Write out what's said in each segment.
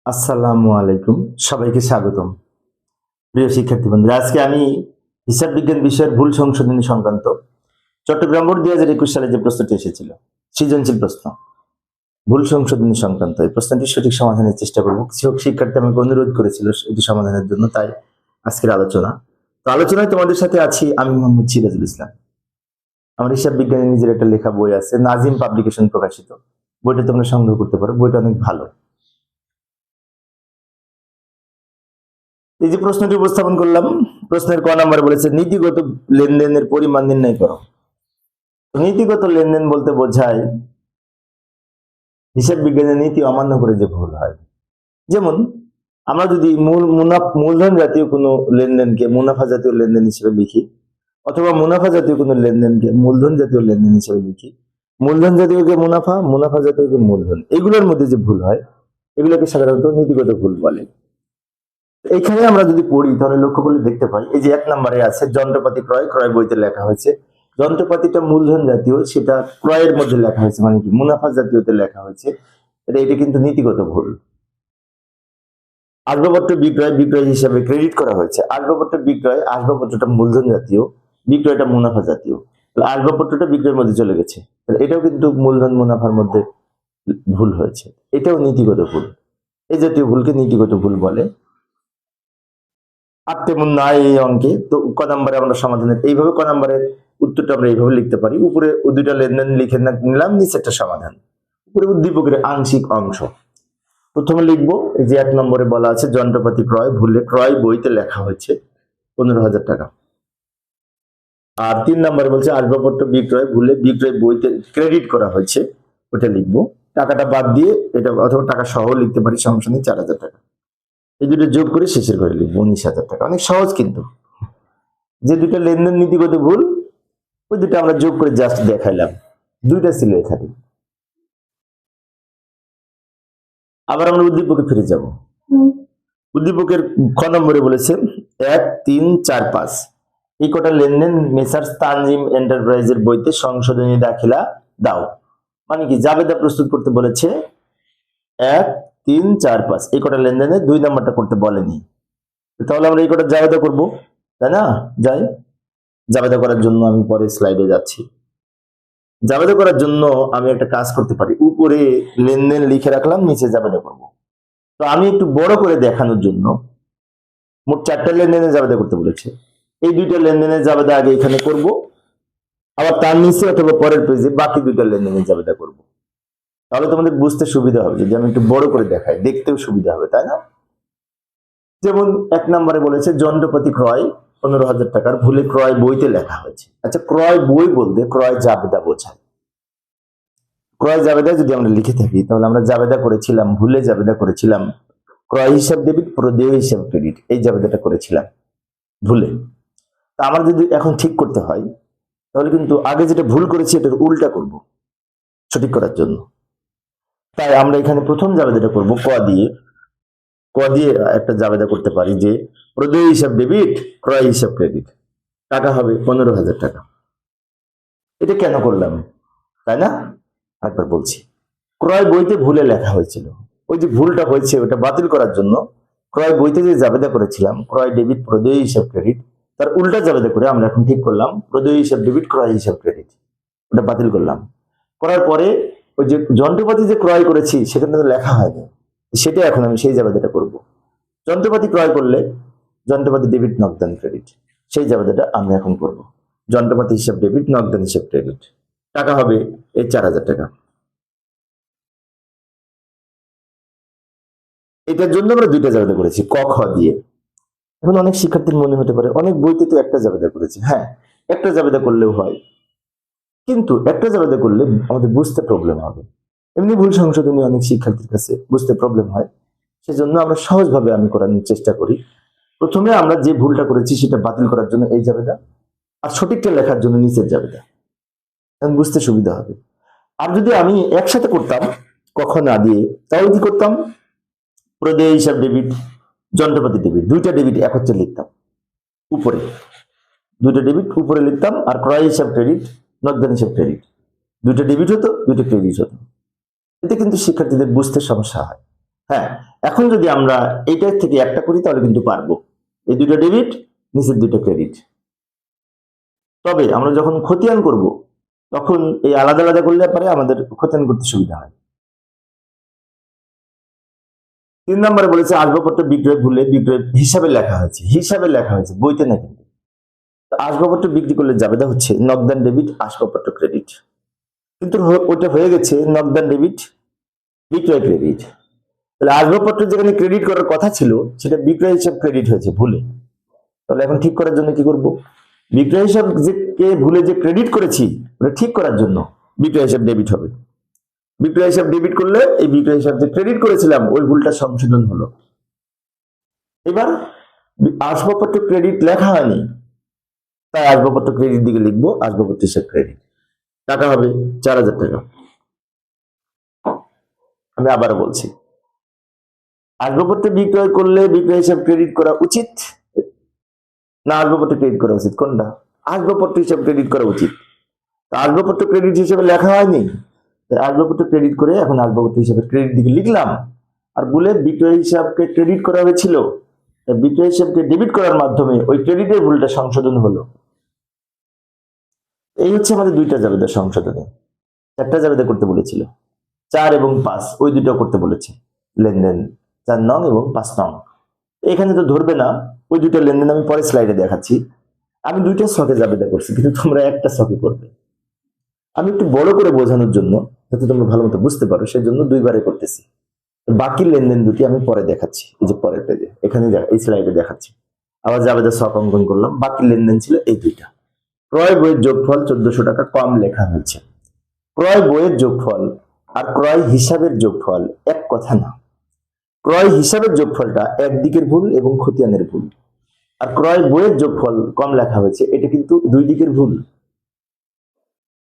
আসসালামু আলাইকুম, সবাইকে স্বাগতম। প্রিয় শিক্ষার্থী বন্ধুরা, আজকে আমি হিসাব বিজ্ঞান বিষয়ের ভুল সংশোধনী সংক্রান্ত চট্টগ্রাম বোর্ড 2021 সালে যে প্রশ্নটি এসেছিল, সৃজনশীল প্রশ্ন, ভুল সংশোধনী সংক্রান্ত এই প্রশ্নটির সঠিক সমাধানের চেষ্টা করব। কিছু শিক্ষার্থী আমাকে অনুরোধ করেছিল এটি সমাধানের জন্য, তাই আজকের আলোচনা। তো আলোচনায় তোমাদের সাথে আছি আমি মোহাম্মদ সিরাজুল ইসলাম। আমার হিসাব বিজ্ঞানের নিজের একটা লেখা বই আছে, নাজিম পাবলিকেশন প্রকাশিত। বইটা তোমরা সংগ্রহ করতে পারো, বইটা অনেক ভালো। এই যে প্রশ্নটি উপস্থাপন করলাম, প্রশ্নের ক নম্বরে বলেছে নীতিগত লেনদেনের পরিমাণ নির্ণয় করো। নীতিগত লেনদেন বলতে বোঝায় হিসাব বিজ্ঞানের নীতি অমান্য করে যে ভুল হয়। যেমন আমরা যদি মূলধন জাতীয় কোনো লেনদেনকে মুনাফা জাতীয় লেনদেন হিসেবে লিখি, অথবা মুনাফা জাতীয় কোনো লেনদেনকে মূলধন জাতীয় লেনদেন হিসেবে লিখি, মূলধন জাতীয়কে মুনাফা, মুনাফা জাতীয়কে মূলধন, এগুলোর মধ্যে যে ভুল হয় এগুলোকে সাধারণত নীতিগত ভুল বলে। এইখানে আমরা যদি পড়ি তাহলে লক্ষ্য করলে দেখতে পাই, এই যে 1 নম্বরে আছে যন্ত্রপাতি ক্রয়, ক্রয় বইতে লেখা হয়েছে যন্ত্রপাতিটা মূলধন জাতীয়, সেটা ক্রয়ের মধ্যে লেখা হয়েছে, মানে কি মুনাফা জাতীয়তে লেখা হয়েছে। এটা কিন্তু নীতিগত ভুল। আসবাবপত্র বিক্রয়, বিক্রয় হিসাবে ক্রেডিট করা হয়েছে। আসবাবপত্র বিক্রয়, আসবাবপত্রটা মূলধন জাতীয়, বিক্রয়টা মুনাফা জাতীয়, আসবাবপত্রটা বিক্রয়ের মধ্যে চলে গেছে, এটাও কিন্তু মূলধন মুনাফার মধ্যে ভুল হয়েছে, এটাও নীতিগত ভুল। এই জাতীয় ভুলকে নীতিগত ভুল বলে। আর তেমন নাই এই অঙ্কে। তো ক নম্বরে আমরা সমাধানের এইভাবে ক নম্বরের উত্তরটা আমরা এইভাবে লিখতে পারি, উপরে দুইটা লেনদেন লিখে নিলাম, নিচে একটা সমাধান। উপরে উদ্দীপকের আংশিক অংশ প্রথমে লিখবো। এই যে 1 নম্বরে বলা আছে যন্ত্রপাতি ক্রয়, ভুলে ক্রয় বইতে লেখা হয়েছে 15,000 টাকা। আর 3 নম্বরে বলছে আসবাবপত্র বিক্রয়, ভুলে বিক্রয় বইতে ক্রেডিট করা হয়েছে, ওটা লিখবো। টাকাটা বাদ দিয়ে এটা, অথবা টাকা সহ লিখতে পারি, সমস্যা নেই, 4,000 টাকা। এই দুটো যোগ করে শেষের ঘরে লিখবো 19,000 টাকা। অনেক সহজ কিন্তু। যে দুটো লেনদেন নীতিগত ভুল, ওই দুটো আমরা যোগ করে জাস্ট দেখাইলাম, দুইটা ছিল এখানে। আবার আমরা উদ্দীপকে ফিরে যাব। উদ্দীপকের খ নম্বরে বলেছে 1, 3, 4, 5 এই কটা লেনদেন মেসার্স তানজিম এন্টারপ্রাইজের বইতে সংশোধনী দাখিলা দাও। মানে কি জাবেদা প্রস্তুত করতে বলেছে 1, 3, 4, 5 এই কটা লেনদেনে 2 নম্বরটা করতে বলেনি। তাহলে আমরা এই কটা জাবেদা করব, তাই না? যাই জাবেদা করার জন্য আমি পরে স্লাইডে যাচ্ছি। জাবেদা করার জন্য আমি একটা কাজ করতে পারি, উপরে লেনদেন লিখে রাখলাম, নিচে জাবেদা করব। তো আমি একটু বড় করে দেখানোর জন্য মোট 4টা লেনদেনে জাবেদা করতে বলেছে, এই 2টা লেনদেনের জাবেদা আগে এখানে করব, আবার তার নিচে অথবা পরের পেজে বাকি 2টা লেনদেনের জাবেদা করব। তাহলে তোমাদের বুঝতে সুবিধা হবে, যদি আমি একটু বড় করে দেখাই, দেখতেও সুবিধা হবে, তাই না? যেমন 1 নম্বরে বলেছে যন্ত্রপাতি ক্রয় 15,000 টাকার, ভুলে ক্রয় বইতে লেখা হয়েছে। আচ্ছা, ক্রয় বই বলতে ক্রয় জাবেদা বোঝায়। ক্রয় জাবেদা যদি আমরা লিখে থাকি, তাহলে আমরা জাবেদা করেছিলাম, ভুলে জাবেদা করেছিলাম ক্রয় হিসাব ডেবিট, প্রদেয় হিসাব ক্রেডিট, এই জাবেদাটা করেছিলাম ভুলে। তা আমার যদি এখন ঠিক করতে হয়, তাহলে কিন্তু আগে যেটা ভুল করেছি এটার উল্টা করব সঠিক করার জন্য। তাই আমরা এখানে প্রথম জাবেদাটা করব ক দিয়ে একটা জাবেদা করতে পারি যে প্রদেয় হিসাব ডেবিট, ক্রয় হিসাব ক্রেডিট, টাকা হবে 15,000 টাকা। এটা কেন করলাম, তাই না? একবার বলছি, ক্রয় বইতে ভুলে লেখা হয়েছিল, ওই যে ভুলটা হয়েছে ওটা বাতিল করার জন্য ক্রয় বইতে যে জাবেদা করেছিলাম ক্রয় ডেবিট, প্রদেয় হিসাব ক্রেডিট, তার উল্টা জাবেদা করে আমরা এখন ঠিক করলাম প্রদেয় হিসাব ডেবিট, ক্রয় হিসাব ক্রেডিট, ওটা বাতিল করলাম। করার পরে ওই যে যন্ত্রপাতি যে ক্রয় করেছি সেখানে তো লেখা হয়নি, সেটা এখন আমি সেই জাবেদাটা করব। যন্ত্রপাতি ক্রয় করলে যন্ত্রপাতি ডেবিট, নগদান ক্রেডিট, সেই জাবেদাটা আমি এখন করব। যন্ত্রপাতি হিসাব ডেবিট, নগদান হিসাব ক্রেডিট, টাকা হবে এই 4,000 টাকা। এটার জন্য আমরা 2টা জাবেদা করেছি, ক খ দিয়ে। এখন অনেক শিক্ষার্থীর মনে হতে পারে অনেক বইতে তো একটা জাবেদা করেছি। হ্যাঁ, একটা জাবেদা করলেও হয়, কিন্তু একটা জাবেদা করলে আমাদের বুঝতে প্রবলেম হবে। এমনি ভুল সংশোধনী অনেক শিক্ষার্থীর কাছে বুঝতে প্রবলেম হয়, সেজন্য আমরা সহজভাবে আমি করানোর চেষ্টা করি। প্রথমে আমরা যে ভুলটা করেছি সেটা বাতিল করার জন্য এই জাবেদা, আর সঠিকটা লেখার জন্য নিচের জাবেদা, এখন বুঝতে সুবিধা হবে। আর যদি আমি একসাথে করতাম কখন না দিয়ে, তাহলে কি করতাম, প্রদেয় হিসাব ডেবিট, যন্ত্রপাতি ডেবিট, 2টা ডেবিট একত্রে লিখতাম উপরে, 2টা ডেবিট উপরে লিখতাম, আর ক্রয় হিসাব ক্রেডিট, নগদান হিসাব ক্রেডিট, 2টা ডেবিট হতো, 2টা ক্রেডিট হতো। এতে কিন্তু শিক্ষার্থীদের বুঝতে সমস্যা হয়। হ্যাঁ, এখন যদি আমরা এইটার থেকে একটা করি তাহলে কিন্তু পারবো। এই দুটো ডেবিট, নিচের দুটো ক্রেডিট। তবে আমরা যখন খতিয়ান করব তখন এই আলাদা আলাদা করলে পরে আমাদের খতিয়ান করতে সুবিধা হয়। 3 নম্বরে বলেছে আসবাবপত্র বিক্রয় ভুলে বিক্রয় হিসাবে লেখা হয়েছে, হিসাবে লেখা হয়েছে, বইতে না কিন্তু। আসবাবপত্র বিক্রি করলে যাবেদা হচ্ছে নগদান ডেবিট, আসবাবপত্র ক্রেডিট, কিন্তু ওটা হয়ে গেছে নগদান ডেবিট, বিক্রয় ক্রেডিট। তাহলে আসবাবপত্র যেখানে ক্রেডিট করার কথা ছিল সেটা বিক্রয় হিসাব ক্রেডিট হয়েছে ভুলে। তাহলে এখন ঠিক করার জন্য কি করব? বিক্রয় হিসাব যে কে ভুলে যে ক্রেডিট করেছি ওটা ঠিক করার জন্য বিক্রয় হিসাব ডেবিট হবে। বিক্রয় হিসাব ডেবিট করলে এই বিক্রয় হিসাব যে ক্রেডিট করেছিলাম ওই ভুলটা সংশোধন হলো। এবার আসবাবপত্র ক্রেডিট লেখা হয়নি, তাই আসবাবপত্র ক্রেডিট দিকে লিখবো আসবাবপত্র হিসাব ক্রেডিট। টাকা হবে 4000 টাকা। আমি আবারও বলছি, আসবাবপত্র বিক্রয় করলে বিক্রয় হিসাব ক্রেডিট করা উচিত না আসবাবপত্র ক্রেডিট করা উচিত? কোনটা? আসবাবপত্র হিসাব ক্রেডিট করা উচিত। আসবাবপত্র ক্রেডিট হিসেবে লেখা হয়নি, আসবাবপত্র ক্রেডিট করে এখন আসবাবপত্র হিসাবে ক্রেডিট দিকে লিখলাম। আর বলে বিক্রয় হিসাবকে ক্রেডিট করা হয়েছিল, বিক্রয় হিসাবকে ডেবিট করার মাধ্যমে ওই ক্রেডিটের ভুলটা সংশোধন হলো। এই হচ্ছে আমাদের দুইটা জাবেদা সংশোধনে। 4টা জাবেদা করতে বলেছিল, 4 এবং 5 ওই দুটো করতে বলেছে লেনদেন, 4 নং এবং 5 নং। এখানে তো ধরবে না, ওই দুটো লেনদেন আমি পরে স্লাইডে দেখাচ্ছি। আমি দুইটা ছকে জাবেদা করছি, কিন্তু তোমরা একটা ছকে করবে। আমি একটু বড় করে বোঝানোর জন্য, যাতে তোমরা ভালো মতো বুঝতে পারো, সেই জন্য দুইবারে করতেছি। বাকি লেনদেন দুটি আমি পরে দেখাচ্ছি, এই যে পরের পেজে, এখানে এই স্লাইডে দেখাচ্ছি। আবার জাবেদা ছক অঙ্কন করলাম। বাকি লেনদেন ছিল এই দুইটা। ক্রয় বইয়ের যোগফল 1400 টাকা কম লেখা হয়েছে। ক্রয় বইয়ের যোগফল আর ক্রয় হিসাবের যোগফল এক কথা না। ক্রয় হিসাবের যোগফলটা একদিকের ভুল এবং খতিয়ানের ভুল, আর ক্রয় বইয়ের যোগফল কম লেখা হয়েছে এটা কিন্তু দুই দিকের ভুল।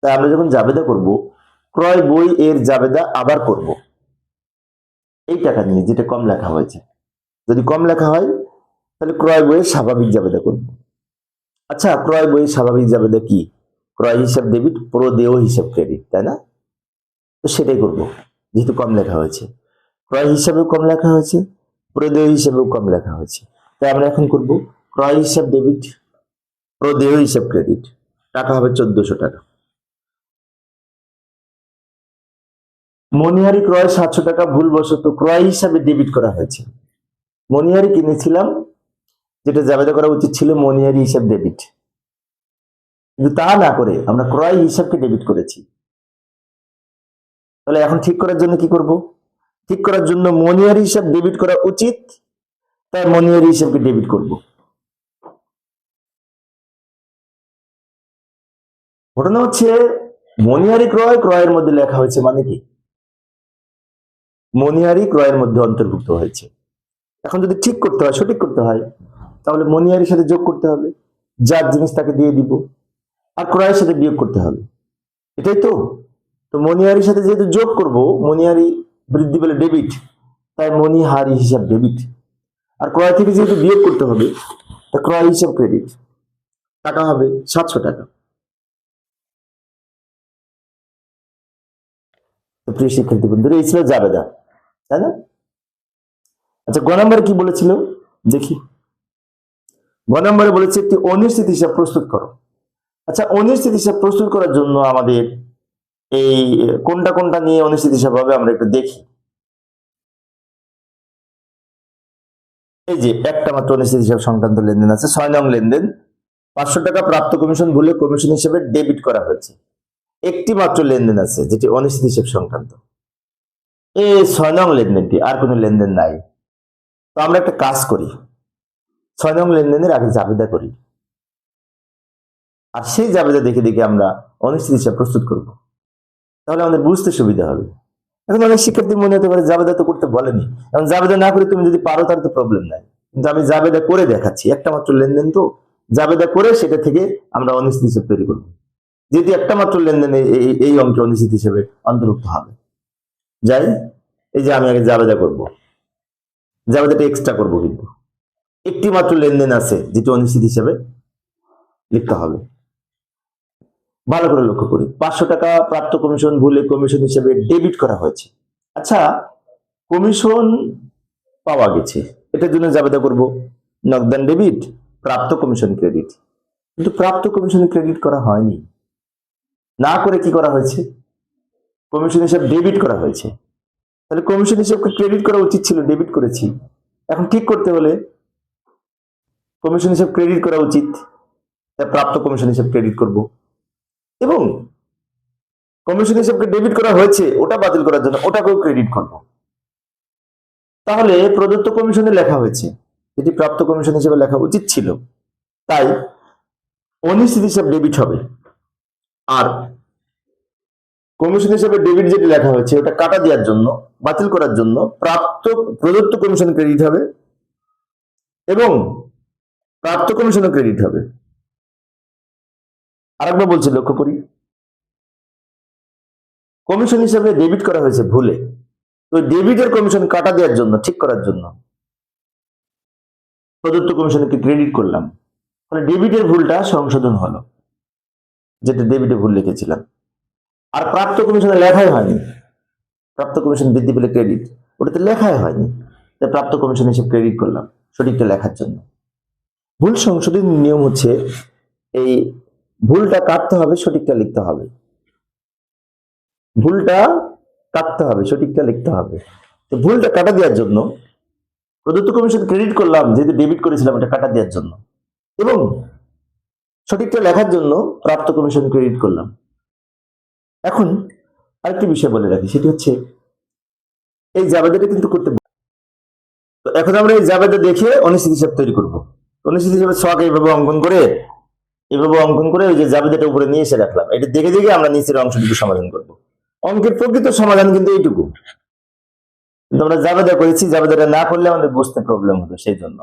তাই আমরা যখন জাবেদা করব, ক্রয় বই এর জাবেদা আবার করব এই টাকা নিয়ে যেটা কম লেখা হয়েছে। যদি কম লেখা হয় তাহলে ক্রয় বইয়ের স্বাভাবিক জাবেদা করব। আচ্ছা, ক্রয় বইয়ের স্বাভাবিক জাবেদা কি? ক্রয় হিসাব ডেবিট, প্রদেয় হিসাব ক্রেডিট, তাই না? তো সেটাই করব, যেহেতু কম লেখা হয়েছে। ক্রয় হিসাবেও কম লেখা হয়েছে, প্রদেয় হিসাবেও কম লেখা হয়েছে। তাই আমরা এখন করব ক্রয় হিসাব ডেবিট, প্রদেয় হিসাব ক্রেডিট। টাকা হবে 1400 টাকা। মনিহারি ক্রয় 700 টাকা ভুলবশত ক্রয় হিসাবে ডেবিট করা হয়েছে। মনিহারি কিনেছিলাম, যেটা জাবেদা করা উচিত ছিল মনিহারি হিসাব ডেবিট, কিন্তু তা না করে আমরা ক্রয় হিসাবকে ডেবিট করেছি। তাহলে এখন ঠিক করার জন্য কি করব? ঠিক করার জন্য মনিহারি হিসাব ডেবিট করা উচিত, তাই মনিহারি হিসাবকে ডেবিট করব। ঘটনা হচ্ছে মনিহারি ক্রয় ক্রয়ের মধ্যে লেখা হয়েছে, মানে কি মনিহারি ক্রয়ের মধ্যে অন্তর্ভুক্ত হয়েছে। এখন যদি ঠিক করতে হয়, সঠিক করতে হয়, তাহলে মনিহারির সাথে যোগ করতে হবে, যার জিনিস তাকে দিয়ে দিব, আর ক্রয়ের সাথে বিয়োগ করতে হবে, এটাই তো। তো মনিহারির সাথে যেহেতু যোগ করব, মনিহারি বৃদ্ধি পেলে ডেবিট, তাই মনিহারি হিসাব ডেবিট। আর ক্রয় থেকে যেহেতু বিয়োগ করতে হবে, তা ক্রয় হিসাব ক্রেডিট। টাকা হবে 700 টাকা। তো প্রিয় শিক্ষার্থী বন্ধুরা, এই ছিল জাবেদা, তাই না? আচ্ছা, গ নম্বরে কি বলেছিল দেখি। গ নম্বরে বলেছে একটি অনিশ্চিত হিসাব প্রস্তুত করো। আচ্ছা, অনিশ্চিত হিসাব প্রস্তুত করার জন্য আমাদের এই কোনটা কোনটা নিয়ে অনিশ্চিত হিসাব হবে আমরা একটু দেখি। এই যে একটা মাত্র অনিশ্চিত হিসাব সংক্রান্ত লেনদেন আছে, 6 নং লেনদেন। 500 টাকা প্রাপ্ত কমিশন ভুলে কমিশন হিসেবে ডেবিট করা হয়েছে। একটি মাত্র লেনদেন আছে যেটি অনিশ্চিত হিসাব সংক্রান্ত, এই 6 নং লেনদেনটি, আর কোনো লেনদেন নাই। তো আমরা একটা কাজ করি, 6 নং লেনদেনের আগে জাবেদা করি, আর সেই জাবেদা দেখে দেখে আমরা অনিশ্চিত হিসাব প্রস্তুত করব, তাহলে আমাদের বুঝতে সুবিধা হবে। এখন অনেক শিক্ষার্থী মনে হতে পারে জাবেদা তো করতে বলেনি, এখন জাবেদা না করে তুমি যদি পারো তাহলে তো প্রবলেম নাই, কিন্তু আমি জাবেদা করে দেখাচ্ছি। একটা মাত্র লেনদেন তো, জাবেদা করে সেটা থেকে আমরা অনিশ্চিত হিসাব তৈরি করবো, যেহেতু একটা মাত্র লেনদেন এই অঙ্কে অনিশ্চিত হিসেবে অন্তর্ভুক্ত হবে। যাই, এই যে আমি আগে জাবেদা করব, জাবেদাটা এক্সট্রা করব, কিন্তু একটি মাত্র লেনদেন আছে যেটি অনিশ্চিত হিসেবে লিখতে হবে। ভালো করে লক্ষ্য করি, 500 টাকা প্রাপ্ত কমিশন ভুলে কমিশন হিসেবে ডেবিট করা হয়েছে। আচ্ছা, কমিশন পাওয়া গেছে, এটার জন্য জাবেদা করব নগদান ডেবিট প্রাপ্ত কমিশন ক্রেডিট। কিন্তু প্রাপ্ত কমিশন ক্রেডিট করা হয়নি, না করে কি করা হয়েছে, কমিশন হিসাব ডেবিট করা হয়েছে। তাহলে কমিশন হিসাবকে ক্রেডিট করা উচিত ছিল, ডেবিট করেছি। এখন ঠিক করতে হলে কমিশন হিসাব ক্রেডিট করা উচিত, তাই প্রাপ্ত কমিশন হিসাব ক্রেডিট করব। এবং কমিশন হিসাবকে ডেবিট করা হয়েছে, ওটা বাতিল করার জন্য ওটাকেও ক্রেডিট করব। তাহলে প্রদত্ত কমিশনে লেখা হয়েছে, যেটি প্রাপ্ত কমিশন হিসেবে লেখা উচিত ছিল, তাই অনিশ্চিত হিসাব ডেবিট হবে। আর কমিশন হিসেবে ডেবিট যেটি লেখা হয়েছে ওটা কাটা দেওয়ার জন্য, বাতিল করার জন্য প্রদত্ত কমিশন ক্রেডিট হবে এবং প্রাপ্ত কমিশনও ক্রেডিট হবে। আরেকবার বলছি, লক্ষ্য করি, কমিশন হিসেবে ডেবিট করা হয়েছে ভুলে, তো ডেবিটের কমিশন কাটা দেওয়ার জন্য, ঠিক করার জন্য প্রদত্ত কমিশনকে ক্রেডিট করলাম। ফলে ডেবিটের ভুলটা সংশোধন হলো, যেটা ডেবিটে ভুল লিখেছিলাম। আর প্রাপ্ত কমিশনে লেখাই হয়নি, প্রাপ্ত কমিশন বৃদ্ধি পেলে ক্রেডিট, ওটাতে লেখাই হয়নি, তাই প্রাপ্ত কমিশন হিসেবে ক্রেডিট করলাম সঠিকটা লেখার জন্য। ভুল সংশোধন নিয়ম হচ্ছে এই ভুলটা কাটতে হবে, সঠিকটা লিখতে হবে। ভুলটা কাটতে হবে, সঠিকটা লিখতে হবে। তো ভুলটা কাটা দেওয়ার জন্য প্রদত্ত কমিশন ক্রেডিট করলাম, যেহেতু ডেবিট করেছিলাম, এটা কাটা দেওয়ার জন্য, এবং সঠিকটা লেখার জন্য প্রাপ্ত কমিশন ক্রেডিট করলাম। এখন আরেকটি বিষয় বলে রাখি, সেটি হচ্ছে এই জাবেদাটা কিন্তু করতে, তো এখন আমরা এই জাবেদা দেখে অনিশ্চিত হিসাব তৈরি করব। অনিশ্চিত হিসাবে ছক এইভাবে অঙ্কন করে ওই যে জাবেদাটা উপরে নিয়ে এসে রাখলাম, এটা দেখে দেখে আমরা নিচের অংশটুকু সমাধান করব। অঙ্কের প্রকৃত সমাধান কিন্তু এইটুকু, কিন্তু আমরা জাবেদা করেছি, জাবেদাটা না করলে আমাদের বুঝতে প্রবলেম হতো, সেই জন্য।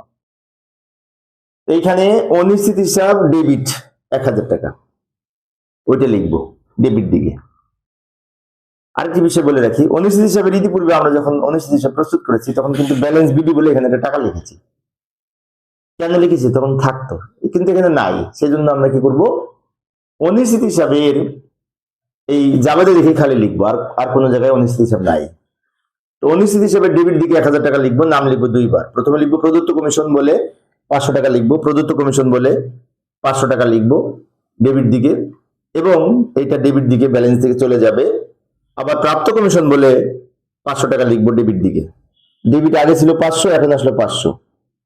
এইখানে অনিশ্চিত হিসাব ডেবিট 1000 টাকা, ওইটা লিখবো ডেবিট দিকে। আরেকটি বিষয় বলে রাখি, অনিশ্চিত হিসাবের ইতিপূর্বে আমরা যখন অনিশ্চিত হিসাব প্রস্তুত করেছি, তখন কিন্তু ব্যালেন্স বিডি বলে এখানে একটা টাকা লিখেছি। কেন লিখেছি, তখন থাকতো, কিন্তু এখানে নাই, সেজন্য আমরা কি করব, অনিশ্চিত হিসাবের এই জাবেদা দেখে খালি লিখবো, আর কোনো জায়গায় অনিশ্চিত হিসাব নাই। তো অনিশ্চিত হিসাবে ডেবিট দিকে 1000 টাকা লিখবো, নাম লিখবো দুইবার। প্রথমে লিখবো প্রদত্ত কমিশন বলে 500 টাকা লিখবো, প্রদত্ত কমিশন বলে 500 টাকা লিখবো ডেবিট দিকে, এবং এইটা ডেবিট দিকে ব্যালেন্স থেকে চলে যাবে। আবার প্রাপ্ত কমিশন বলে 500 টাকা লিখবো ডেবিট দিকে। ডেবিট আগে ছিল 500, এখন আসলো 500,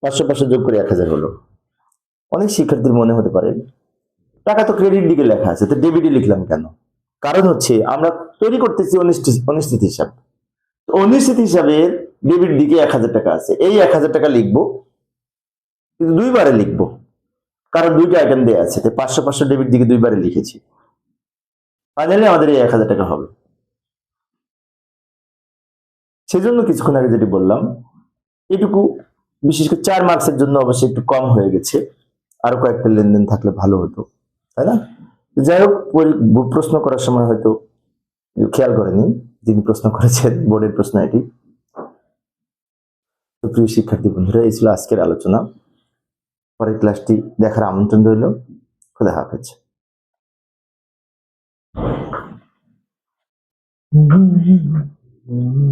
500 যোগ করে 1000 হলো। অনেক শিক্ষার্থীর মনে হতে পারে টাকা তো ক্রেডিট দিকে লেখা আছে, তো ডেবিটে লিখলাম কেন? কারণ হচ্ছে আমরা তৈরি করতেছি অনিশ্চিত হিসাব। অনিশ্চিত হিসাবের ডেবিট দিকে 1000 টাকা আছে, এই 1000 টাকা লিখবো, কিন্তু দুইবারে লিখবো, কারণ দুইটা আইটেম দেওয়া আছে, 500 ডেবিট দিকে দুইবারে লিখেছি। ফাইনালি আমাদের এই 1000 টাকা হবে। সেজন্য কিছুক্ষণ আগে যেটি বললাম, এটুকু বিশেষ করে 4 মার্কসের জন্য অবশ্যই একটু কম হয়ে গেছে, আরো কয়েকটা লেনদেন থাকলে ভালো হতো, তাই না? যাই হোক, প্রশ্ন করার সময় হয়তো খেয়াল করেনি যিনি প্রশ্ন করেছেন, বোর্ডের প্রশ্ন এটি। তো প্রিয় শিক্ষার্থী বন্ধুরা, এই ছিল আজকের আলোচনা। পরের ক্লাসটি দেখার আমন্ত্রণ রইল। খোদা হাফেজ।